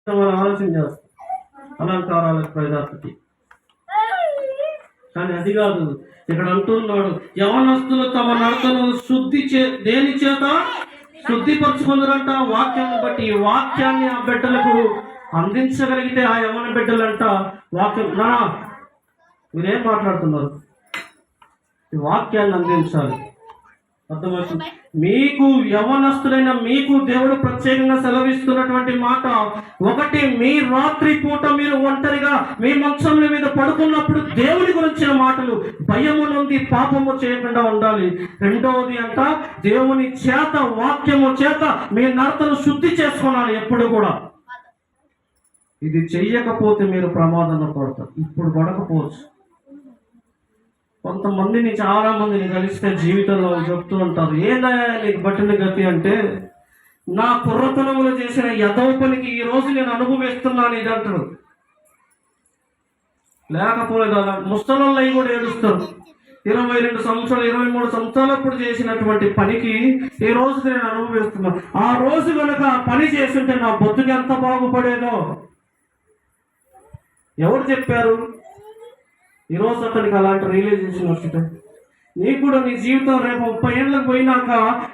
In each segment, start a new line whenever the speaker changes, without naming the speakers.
మనం ఆలోచన చేస్తాం అలంకారాలకు ప్రజాపతి. కానీ అది కాదు, ఇక్కడ అంటున్నాడు యవనస్తులు తమ నడతను దేని చేత శుద్ధిపరచుకుందరంట, వాక్యాన్ని బట్టి. ఈ వాక్యాన్ని ఆ బిడ్డలకు అందించగలిగితే ఆ యవన బిడ్డలంట వాక్యం మీరేం మాట్లాడుతున్నారు, ఈ వాక్యాన్ని అందించాలి. అర్థమవుతుంది? మీకు యవనస్తులైన మీకు దేవుడు ప్రత్యేకంగా సెలవిస్తున్నటువంటి మాట ఒకటి, మీ రాత్రి పూట మీరు ఒంటరిగా మీ మంచముల మీద పడుకున్నప్పుడు దేవుని గురించిన మాటలు భయము నుండి పాపము చేయకుండా ఉండాలి. రెండవది అంట, దేవుని చేత వాక్యము చేత మీ నడతను శుద్ధి చేసుకోవాలి ఎప్పుడు కూడా. ఇది చెయ్యకపోతే మీరు ప్రమాదంలో పడతారు. ఇప్పుడు పడకపోవచ్చు. కొంతమందిని చాలా మందిని కలిస్తే జీవితంలో చెప్తూ ఉంటారు, ఏదైనా నీకు పట్టిన గతి అంటే, నా పుర్రతనములు చేసిన యథవ పనికి ఈ రోజు నేను అనుభవిస్తున్నాను ఇది అంటారు. లేకపోలేదు అలా ముసలళ్ళు కూడా ఏడుస్తారు. 22 సంవత్సరాలు 23 సంవత్సరాలప్పుడు చేసినటువంటి పనికి ఈ రోజు నేను అనుభవిస్తున్నాను. ఆ రోజు కనుక పని చేస్తుంటే నా బతుకు ఎంత బాగుపడేదో. ఎవరు చెప్పారు? ఈరోజు అతనికి అలాంటి రియలైజేషన్ వస్తుంది. నీకు కూడా నీ జీవితం రేపు 30 ఏళ్ళకు పోయినాక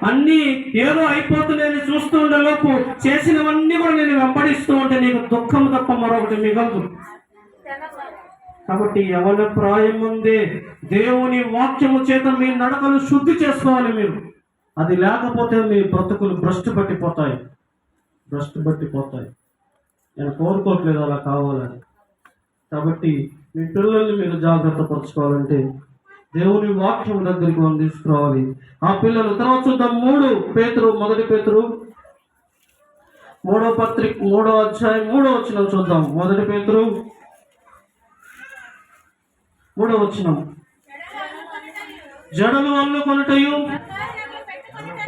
అన్నీ ఏదో అయిపోతున్నాయని చూస్తూ ఉండేలోపు చేసినవన్నీ కూడా నేను వెంబడిస్తూ ఉంటే నీకు దుఃఖం తప్ప మరొకటి మిగలదు. కాబట్టి యవన ప్రాయం ముందే దేవుని వాక్యము చేత మీ నడకలు శుద్ధి చేసుకోవాలి మీరు. అది లేకపోతే మీ బ్రతుకులు భ్రష్టు పట్టిపోతాయి. నేను కోరుకోవట్లేదు అలా కావాలని. కాబట్టి మీ పిల్లల్ని మీరు జాగ్రత్త పరచుకోవాలంటే దేవుని వాక్యం దగ్గరికి మనం తీసుకురావాలి. ఆ పిల్లలు తర్వాత చూద్దాం. 1 పేతురు 3వ పత్రిక 3వ అధ్యాయం 3వ వచనం చూద్దాం. 1 పేతురు 3వ వచనం. జడలు అల్లుకొనుటయు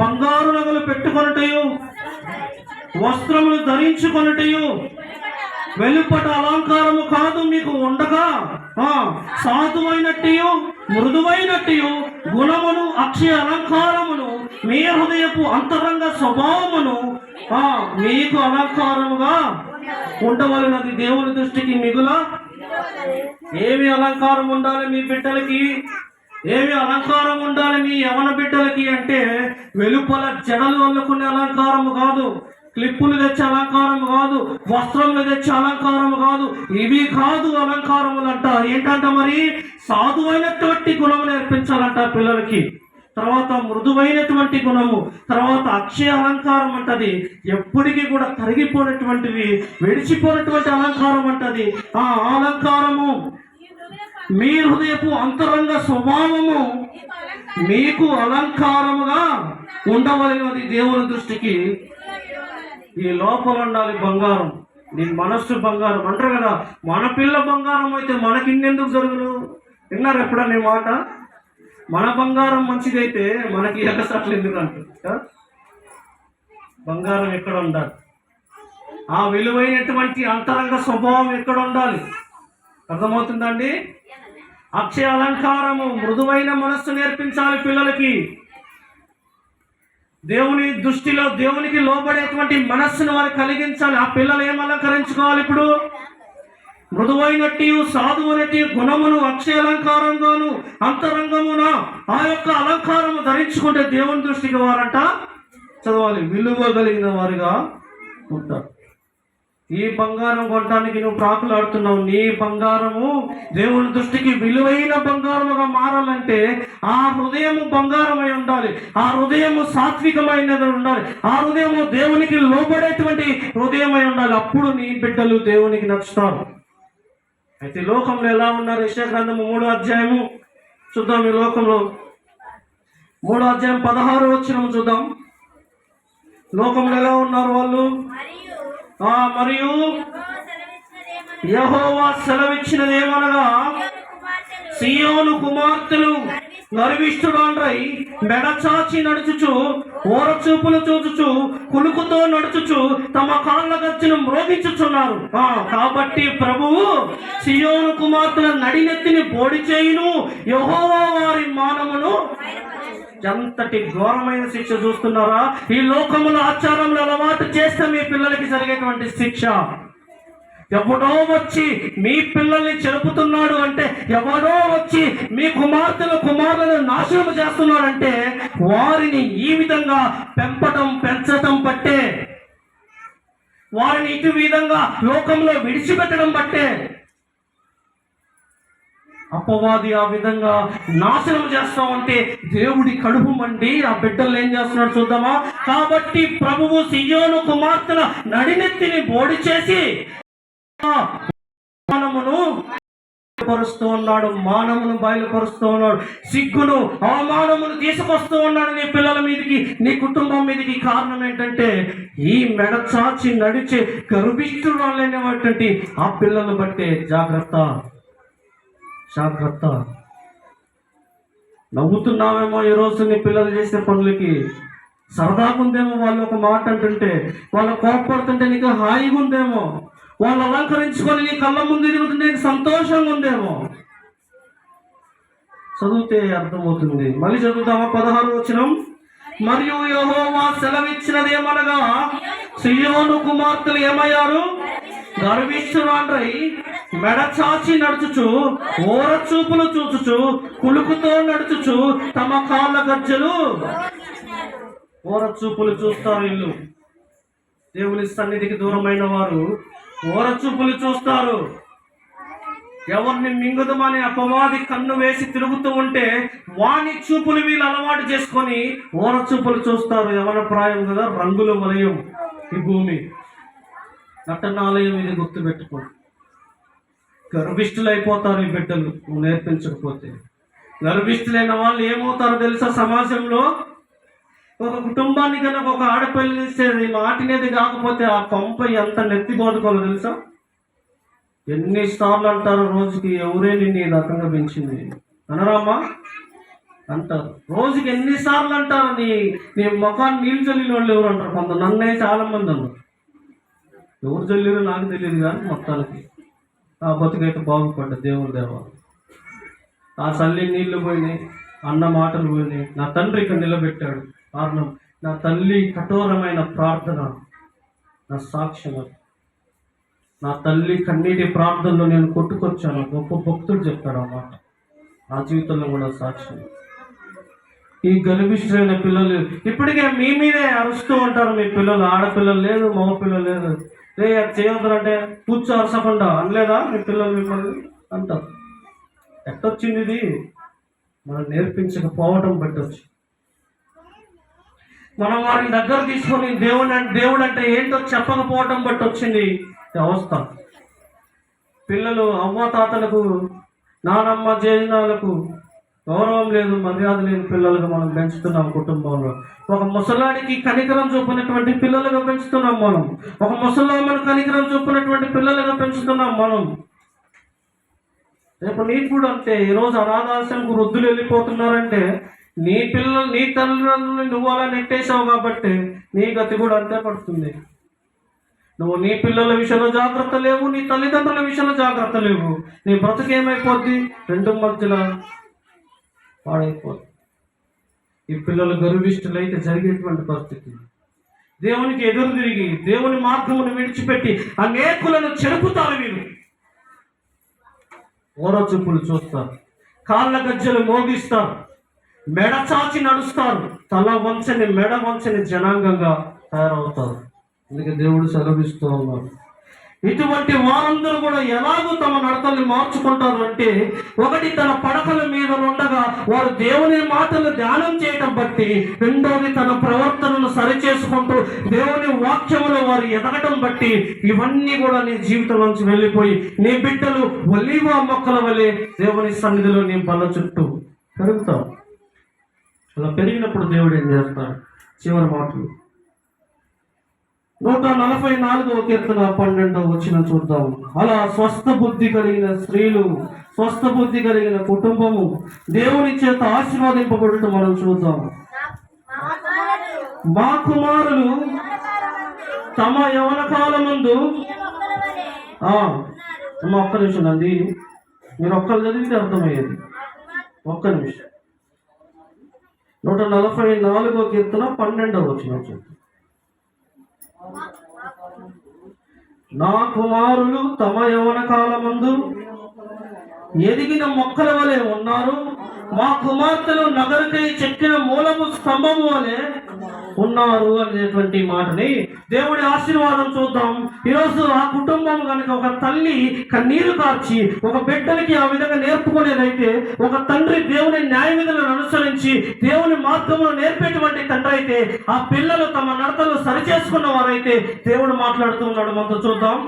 బంగారు నగలు పెట్టుకొనుటయు వస్త్రములు ధరించుకొనుటయు వెలుపట అలంకారము కాదు మీకు ఉండగా సాధువైనట్టు మృదువైనట్టు గుణమును అక్షయ అలంకారమును మీ హృదయపు అంతరంగ స్వభావమును మీకు అలంకారముగా ఉండవలనది దేవుని దృష్టికి మిగుల. ఏమి అలంకారం ఉండాలి మీ బిడ్డలకి? ఏమి అలంకారం ఉండాలి మీ యవన బిడ్డలకి అంటే, వెలుపల జడలు అల్లుకునే అలంకారము కాదు, క్లిప్పులు తెచ్చే అలంకారం కాదు, వస్త్రములు తెచ్చే అలంకారం కాదు. ఇవి కాదు అలంకారములంట. ఏంటంట మరి? సాధువైనటువంటి గుణము నేర్పించాలంట పిల్లలకి. తర్వాత మృదువైనటువంటి గుణము, తర్వాత అక్షయ అలంకారం అంటది. ఎప్పటికీ కూడా తరిగిపోయినటువంటివి, విడిచిపోయినటువంటి అలంకారం అంటది. ఆ అలంకారము మీ హృదయపు అంతరంగ స్వభావము మీకు అలంకారముగా ఉండవలెనది దేవుని దృష్టికి. ఈ లోపల ఉండాలి బంగారం, నీ మనస్సు బంగారం అంటారు కదా. మన పిల్ల బంగారం అయితే మనకిన్నెందుకు జరుగును? విన్నారు ఎప్పుడన్నా ఈ మాట? మన బంగారం మంచిదైతే మనకి ఎగసట్లు ఎందుకు అంటారు? బంగారం ఎక్కడ ఉండాలి? ఆ విలువైనటువంటి అంతరంగ స్వభావం ఎక్కడ ఉండాలి? అర్థమవుతుందండి? అక్షయ అలంకారము, మృదువైన మనస్సు నేర్పించాలి పిల్లలకి. దేవుని దృష్టిలో దేవునికి లోబడేటువంటి మనస్సును వారు కలిగించాలి. ఆ పిల్లలు ఏం అలంకరించుకోవాలి? ఇప్పుడు మృదువైనట్టు సాధువునటి గుణమును అక్షయ అలంకారంగాను అంతరంగమున ఆ యొక్క అలంకారము ధరించుకుంటే దేవుని దృష్టికి వారంట చదవాలి, విలువ కలిగిన వారిగా ఉంటారు. ఈ బంగారం కొనడానికి నువ్వు ప్రాకులాడుతున్నావు. నీ బంగారము దేవుని దృష్టికి విలువైన బంగారముగా మారాలంటే ఆ హృదయము బంగారమై ఉండాలి. ఆ హృదయము సాత్వికమైనది ఉండాలి. ఆ హృదయము దేవునికి లోబడేటువంటి హృదయమై ఉండాలి. అప్పుడు నీ బిడ్డలు దేవునికి నచ్చుతారు. అయితే లోకంలో ఎలా ఉన్నారు? యెషయా గ్రంథము 3వ అధ్యాయము చూద్దాం. ఈ లోకంలో 3వ అధ్యాయం 16వ వచనం చూద్దాం. లోకంలో ఎలా ఉన్నారు వాళ్ళు? మరియు యెహోవా సెలవిచ్చినదేమనగా, సీయోను కుమార్తెలు గర్విష్ఠురాండ్రై మెడచాచి నడుచుచు ఓరచూపులు చూచుచు కులుకుతో నడుచుచు తమ కాళ్ళ గజ్జను మ్రోగించుచున్నారు. కాబట్టి ప్రభువు సీయోను కుమార్తెల నడినెత్తిని బోడి చేయును, యెహోవా వారి మానమును. ఎంతటి ఘోరమైన శిక్ష చూస్తున్నారా? ఈ లోకముల ఆచారంలో అలవాటు చేస్తే మీ పిల్లలకి జరిగేటువంటి శిక్ష. ఎవడో వచ్చి మీ పిల్లల్ని చెరుపుతున్నాడు అంటే, ఎవడో వచ్చి మీ కుమారులను నాశనం చేస్తున్నాడంటే, వారిని ఈ విధంగా పెంచటం బట్టే, వారిని ఇటు విధంగా లోకంలో విడిచిపెట్టడం బట్టే అపవాది ఆ విధంగా నాశనం చేస్తామంటే దేవుడి కడుపు మండి ఆ బిడ్డలు ఏం చేస్తున్నాడు చూద్దామా. కాబట్టి ప్రభువు సియోను కుమార్తెల నడినెత్తిని బోడి చేసి మానమును పరుస్తూ ఉన్నాడు, మానమును బయలుపరుస్తూ ఉన్నాడు, సిగ్గును అవమానమును తీసుకొస్తూ ఉన్నాడు నీ పిల్లల మీదకి, నీ కుటుంబం మీదకి. కారణం ఏంటంటే ఈ మెడ చాచి నడిచే గర్భిష్ఠురాలైనటువంటి ఆ పిల్లలు బట్టే. జాగ్రత్త. నవ్వుతున్నావేమో ఈరోజు నీ పిల్లలు చేసే పనులకి, సరదాగా ఉందేమో వాళ్ళు ఒక మాట అంటుంటే, వాళ్ళు కోపడుతుంటే నీకు హాయిగా ఉందేమో, వాళ్ళు అలంకరించుకొని నీ కళ్ళ ముందు తిరుగుతుంటే నీకు సంతోషంగా ఉందేమో. చదివితే అర్థమవుతుంది. మళ్ళీ చదువుతామా 16వ వచనం. మరియు యెహోవా సెలవిచ్చినదేమనగా, సియోను కుమార్తెలు ఏమయ్యారు? గర్విష్ఠురాండ్రై మెడచాచి నడుచుచు, ఓర చూపులు చూచుచు, కులుకుతో నడుచుచు, తమ కాళ్ళ గజ్జలు ఓర చూపులు చూస్తారు. ఇల్లు దేవుని సన్నిధికి దూరమైన వారు ఓర చూపులు చూస్తారు. ఎవరిని మింగుదమని అపవాది కన్ను వేసి తిరుగుతూ ఉంటే వాని చూపులు వీళ్ళు అలవాటు చేసుకొని ఓర చూపులు చూస్తారు. యవన ప్రాయం కదా, రంగుల వలయం ఈ భూమి, నటనాలయం. ఇది గుర్తుపెట్టుకోండి. గర్భిష్ఠులైపోతారు ఈ బిడ్డలు నువ్వు నేర్పించకపోతే. గర్భిష్ఠులైన వాళ్ళు ఏమవుతారో తెలుసా? సమాజంలో ఒక కుటుంబాన్ని కనుక ఒక ఆడపిల్లని ఇచ్చేది మాటినేది కాకపోతే ఆ పంప ఎంత నెత్తిపోదుకోవాలో తెలుసా? ఎన్నిసార్లు అంటారు రోజుకి, ఎవరే నిన్ను ఈ రకంగా పెంచింది అనరామా అంటారు. రోజుకి ఎన్నిసార్లు అంటారు? నీ ముఖాన్ని నీళ్ళు చల్లిన వాళ్ళు ఎవరు అంటారు? కొంత నన్నే చాలా మంది అన్నారు. ఎవరు చల్లిరో నాకు తెలియదు కానీ మొత్తానికి ఆ బతుకైతే బాగుపడ్డా దేవుని దేవ. ఆ చల్లి నీళ్లు పోయినాయి, అన్న మాటలు పోయినాయి. నా తండ్రి ఇక్కడ నిలబెట్టాడు. కారణం నా తల్లి కఠోరమైన ప్రార్థన నా సాక్ష్యం. నా తల్లి కన్నీటి ప్రార్థనలో నేను కొట్టుకొచ్చాను. గొప్ప భక్తుడు చెప్తాడు ఆ మాట. నా జీవితంలో కూడా సాక్ష్యం. ఈ గర్భిష్ఠులైన పిల్లలు ఇప్పటికే మీ మీదే అరుస్తూ ఉంటారు. మీ పిల్లలు, ఆడపిల్లలు లేదు, మగ పిల్లలు లేదు. రే అది చేయవద్దు అంటే కూర్చో అరసకుండా అనలేదా మీ పిల్లలు మిమ్మల్ని అంటారు. ఎట్టొచ్చింది ఇది? మనం నేర్పించకపోవటం బట్టొచ్చు. మనం వారిని దగ్గర తీసుకొని దేవుడు అంటే ఏంటో చెప్పకపోవటం బట్టి వచ్చింది అవస్థ. పిల్లలు అవ్వాతాతలకు, నానమ్మ జేజనాలకు గౌరవం లేదు, మర్యాద లేని పిల్లలుగా మనం పెంచుతున్నాం కుటుంబంలో. ఒక ముసలాడికి కనికరం చూపినటువంటి పిల్లలుగా పెంచుతున్నాం మనం. ఒక ముసలామ్మను కనికరం చూపినటువంటి పిల్లలుగా పెంచుతున్నాం మనం. రేపు నీకు కూడా అంతే. ఈరోజు అనాథాశ్రమకు వృద్ధులు వెళ్ళిపోతున్నారంటే నీ తల్లిదండ్రులు నువ్వు అలా నెట్టేసావు కాబట్టి నీ గతి కూడా అంతే పడుతుంది. నువ్వు నీ పిల్లల విషయంలో జాగ్రత్త లేవు, నీ తల్లిదండ్రుల విషయంలో జాగ్రత్త లేవు, నీ బ్రతుకేమైపోద్ది? రెండు మధ్యలో పాడైపోద్ది. ఈ పిల్లలు గర్విష్ఠులైతే జరిగేటువంటి పరిస్థితి. దేవునికి ఎదురు తిరిగి దేవుని మార్గమును విడిచిపెట్టి అనేకులను చెరుపుతారు. వీరు ఓర చూపులు చూస్తారు, కాళ్ళ గజ్జలు మోగిస్తారు, మెడ చాచి నడుస్తారు, తల వంచని మెడ వంచని జనాంగంగా తయారవుతారు. అందుకే దేవుడు సెలవిస్తూ ఉన్నారు. ఇటువంటి వారందరూ కూడా ఎలాగో తమ నడతల్ని మార్చుకుంటారు అంటే, ఒకటి తన పడకల మీద ఉండగా వారు దేవుని మాటలు ధ్యానం చేయటం బట్టి, రెండోది తన ప్రవర్తనను సరిచేసుకుంటూ దేవుని వాక్యములో వారు ఎదగటం బట్టి, ఇవన్నీ కూడా నీ జీవితం నుంచి వెళ్ళిపోయి నీ బిడ్డలు ఒలీవ మొక్కల వలె దేవుని సన్నిధిలో నీ బల్ల చుట్టూ పెరుగుతావు. అలా పెరిగినప్పుడు దేవుడు ఏం చేస్తాడు? చివరి మాటలు 144వ కీర్తన 12వ వచనం చూద్దాం. అలా స్వస్థ బుద్ధి కలిగిన స్త్రీలు, స్వస్థ బుద్ధి కలిగిన కుటుంబము దేవుని చేత ఆశీర్వదింపబడటం మనం చూద్దాం. మా కుమారులు తమ యవన కాలమందు ఒక్క నిమిషం అండి, మీరు ఒక్కరు చదివితే అర్థమయ్యేది. ఒక్క నిమిషం. 144వ కీర్తన 12వ వచనం చూద్దాం. నా కుమారులు తమ యవ్వన కాలమందు ఎదిగిన మొక్కల వలె ఉన్నారు, మా కుమార్తెలు నగరకై చెక్కిన మూలము స్తంభము వలె ఉన్నారు అనేటువంటి మాటని దేవుడి ఆశీర్వాదం చూద్దాం. ఈరోజు ఆ కుటుంబం కనుక ఒక తల్లి కన్నీరు కార్చి ఒక బిడ్డలకి ఆ విధంగా నేర్పుకునేదైతే, ఒక తండ్రి దేవుని న్యాయ విధులను అనుసరించి దేవుని మార్గమును నేర్పేటువంటి తండ్రి అయితే, ఆ పిల్లలు తమ నడతలు సరిచేసుకున్న వారైతే దేవుడు మాట్లాడుతూ ఉన్నాడు. మనతో చూద్దాం.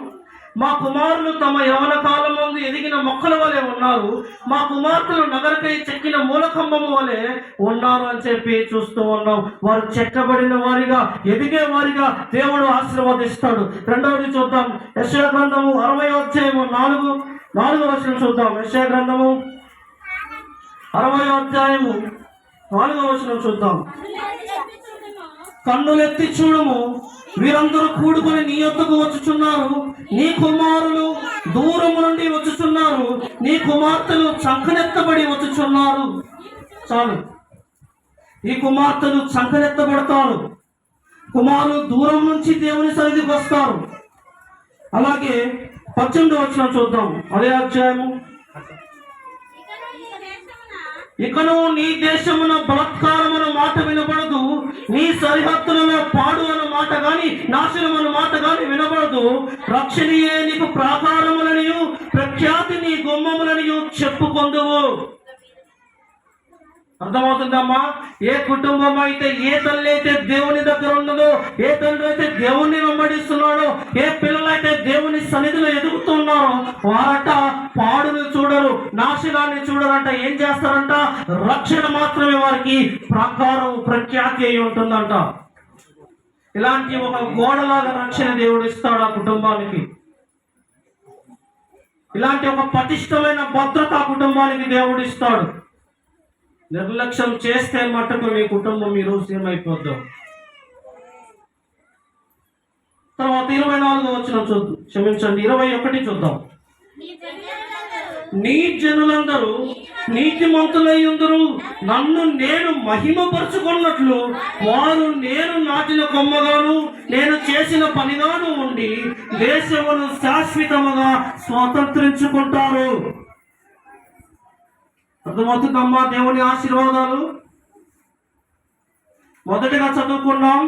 మా కుమారులు తమ యవన కాలం ముందు ఎదిగిన మొక్కల వలె ఉన్నారు, మా కుమార్తెలు నగరకై చెక్కిన మూలకంబము వలె ఉన్నారు అని చెప్పి చూస్తూ ఉన్నాం. వారు చెక్కబడిన వారిగా, ఎదిగే వారిగా దేవుడు ఆశీర్వదిస్తాడు. రెండవది చూద్దాం. యెషయా గ్రంథము 60వ అధ్యాయము 4వ వచనం చూద్దాం. యెషయా గ్రంథము 60వ అధ్యాయము 4వ వచనం చూద్దాం. కన్నులెత్తి చూడుము, వీరందరూ కూడుకొని నీ యొద్దకు వచ్చుచున్నారు, నీ కుమారులు దూరము నుండి వచ్చుచున్నారు, నీ కుమార్తెలు చంకనెత్తబడి వచ్చుచున్నారు. చాలు, ఈ కుమార్తెలు చంకనెత్తబడతారు, కుమారులు దూరం నుంచి దేవుని సన్నిధికి వస్తారు. అలాగే 18వ వచనం చూద్దాం. అదే అధ్యాయము. ఇకను నీ దేశమున బలత్కారమున మాట వినబడదు, నీ సరిహద్దులలో పాడు అన్న మాట గాని నాశనం అన్న మాట గాని వినబడదు. రక్షణీయే నీకు ప్రాకారములనియు ప్రఖ్యాతి నీ గుమ్మములనియు చెప్పుకొందువు. అర్థమవుతుందమ్మా? ఏ కుటుంబం అయితే, ఏ తల్లి అయితే దేవుని దగ్గర ఉన్నదో, ఏ తండ్రి అయితే దేవుణ్ణి వెంబడిస్తున్నాడో, ఏ పిల్లలైతే దేవుని సన్నిధిలో ఎదుగుతున్నారో, వారట పాడును చూడరు, నాశనాన్ని చూడరంట. ఏం చేస్తారంట? రక్షణ మాత్రమే వారికి ప్రాకారం, ప్రఖ్యాతి అయి ఉంటుందంట. ఇలాంటి ఒక గోడలాగా రక్షణ దేవుడు ఇస్తాడు ఆ కుటుంబానికి. ఇలాంటి ఒక పటిష్టమైన భద్రత ఆ కుటుంబానికి దేవుడు ఇస్తాడు. నిర్లక్ష్యం చేస్తే మటుకు మీ కుటుంబం ఈరోజు ఏమైపోద్దాం. తర్వాత 24వ వచనం చూద్దాం. క్షమించండి, 21 చూద్దాం. నీ జనులందరూ నీతిమంతులై ఉందరు, నన్ను నేను మహిమపరుచుకున్నట్లు వారు నేను నాటిన కొమ్మగాను నేను చేసిన పనిగాను ఉండి దేశమును శాశ్వతముగా స్వాతంత్రించుకుంటారు. అర్థమవుతుందమ్మా దేవుని ఆశీర్వాదాలు? మొదటిగా చదువుకున్నాం,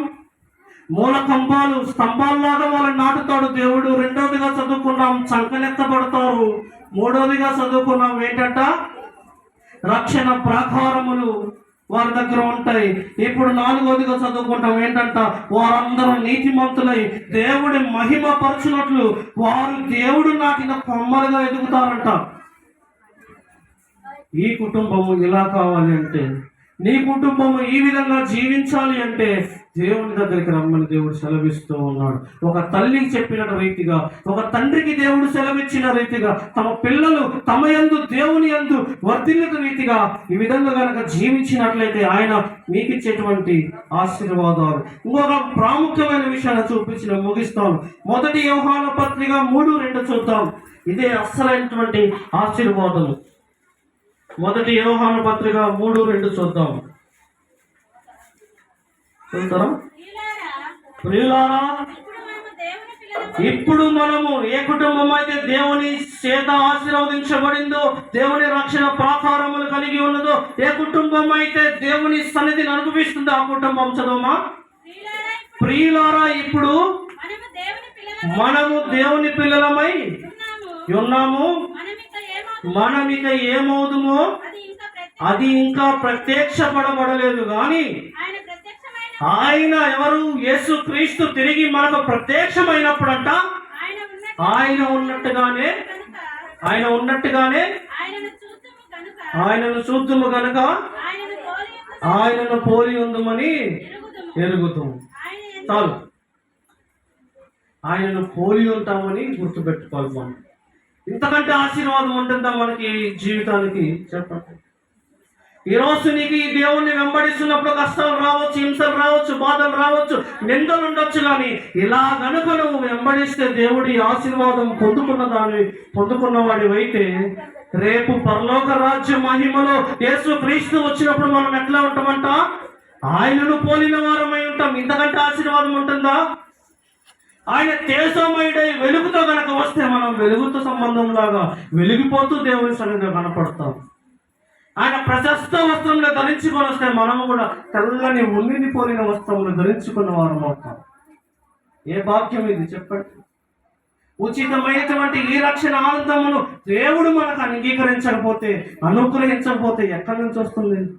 మూల కంబాలు స్తంభాల్లాగా వాళ్ళని నాటుతాడు దేవుడు. రెండవదిగా చదువుకున్నాం, చంకనెత్తబడతారు. మూడవదిగా చదువుకున్నాం ఏంటంట? రక్షణ ప్రాకారములు వారి దగ్గర ఉంటాయి. ఇప్పుడు 4వదిగా చదువుకుంటాం ఏంటంట? వారందరూ నీతిమంతులై దేవుడి మహిమ పరచునట్లు వారు దేవుడు నాటిన కొమ్మలుగా ఎదుగుతారంట. ఈ కుటుంబము ఇలా కావాలి అంటే, నీ కుటుంబము ఈ విధంగా జీవించాలి అంటే దేవుని దగ్గరికి రమ్మని దేవుడు సెలవిస్తూ ఉన్నాడు. ఒక తల్లికి చెప్పిన రీతిగా, ఒక తండ్రికి దేవుడు సెలవిచ్చిన రీతిగా, తమ పిల్లలు తమ యందు దేవుని యందు వర్ధిల్లిన రీతిగా ఈ విధంగా కనుక జీవించినట్లయితే ఆయన మీకు ఇచ్చేటువంటి ఆశీర్వాదాలు. ఇంకొక ప్రాముఖ్యమైన విషయాన్ని చూపించిన ముగిస్తాను. మొదటి యోహాను పత్రిక 3:2 చూద్దాం. ఇదే అస్సలైనటువంటి ఆశీర్వాదాలు. మొదటి యోహాను పత్రిక 3:2 చూద్దాం. చూస్తారా? ప్రియులారా, ఇప్పుడు మనము ఏ కుటుంబం అయితే దేవుని చేత ఆశీర్వదించబడిందో, దేవుని రక్షణ ప్రాకారములు కలిగి ఉన్నదో, ఏ కుటుంబం అయితే దేవుని సన్నిధిని అనుభవిస్తుందో ఆ కుటుంబం. చదవమా? ప్రియులారా, ఇప్పుడు మనము దేవుని పిల్లలమై ఉన్నాము, మనమిక ఏమవుదుమో అది ఇంకా ప్రత్యక్షపడబడలేదు కానీ ఆయన ఎవరు? యేసు క్రీస్తు తిరిగి మనకు ప్రత్యక్షమైనప్పుడంట ఆయన ఉన్నట్టుగానే ఆయనను చూద్దుము కనుక ఆయనను పోలి ఉందమని ఎరుగుతాం. చాలు, ఆయనను పోలి ఉంటామని గుర్తుపెట్టుకోవాలి. మనం ఇంతకంటే ఆశీర్వాదం ఉంటుందా మనకి జీవితానికి? చెప్పండి. ఈరోజు నీకు ఈ దేవుణ్ణి వెంబడిస్తున్నప్పుడు కష్టాలు రావచ్చు, హింసలు రావచ్చు, బాధలు రావచ్చు, నిందలు ఉండొచ్చు. కానీ ఇలా గనుక నువ్వు వెంబడిస్తే దేవుడి ఆశీర్వాదం పొందుకున్నవాడి అయితే రేపు పరలోక రాజ్య మహిమలో యేసు క్రీస్తు వచ్చినప్పుడు మనం ఎట్లా ఉంటామంట? ఆయనను పోలిన వారమై ఉంటాం. ఇంతకంటే ఆశీర్వాదం ఉంటుందా? ఆయన తేజోమయుడై వెలుగుతో కనుక వస్తే మనం వెలుగుతో సంబంధం లాగా వెలిగిపోతూ దేవుని సన్నిధిలో కనపడతాం. ఆయన ప్రశస్త వస్త్రంలో ధరించుకొని వస్తే మనము కూడా తెల్లని ఉండిని పోలిన వస్త్రములు ధరించుకున్న వారం అవుతాం. ఏ భాగ్యం ఇది చెప్పండి. ఉచితమైనటువంటి ఈ రక్షణ ఆనందమును దేవుడు మనకు అంగీకరించకపోతే, అనుగ్రహించకపోతే ఎక్కడి నుంచి వస్తుంది?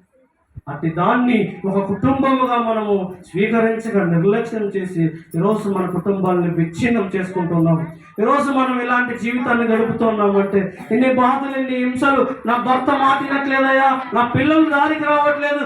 అట్టి దాన్ని ఒక కుటుంబముగా మనము స్వీకరించగా నిర్లక్ష్యం చేసి ఈరోజు మన కుటుంబాన్ని విచ్ఛిన్నం చేసుకుంటున్నాం. ఈరోజు మనం ఇలాంటి జీవితాన్ని గడుపుతున్నామంటే ఎన్ని బాధలు, ఎన్ని హింసలు. నా భర్త మాటినట్లేదయ్యా, నా పిల్లలు దారికి రావట్లేదు,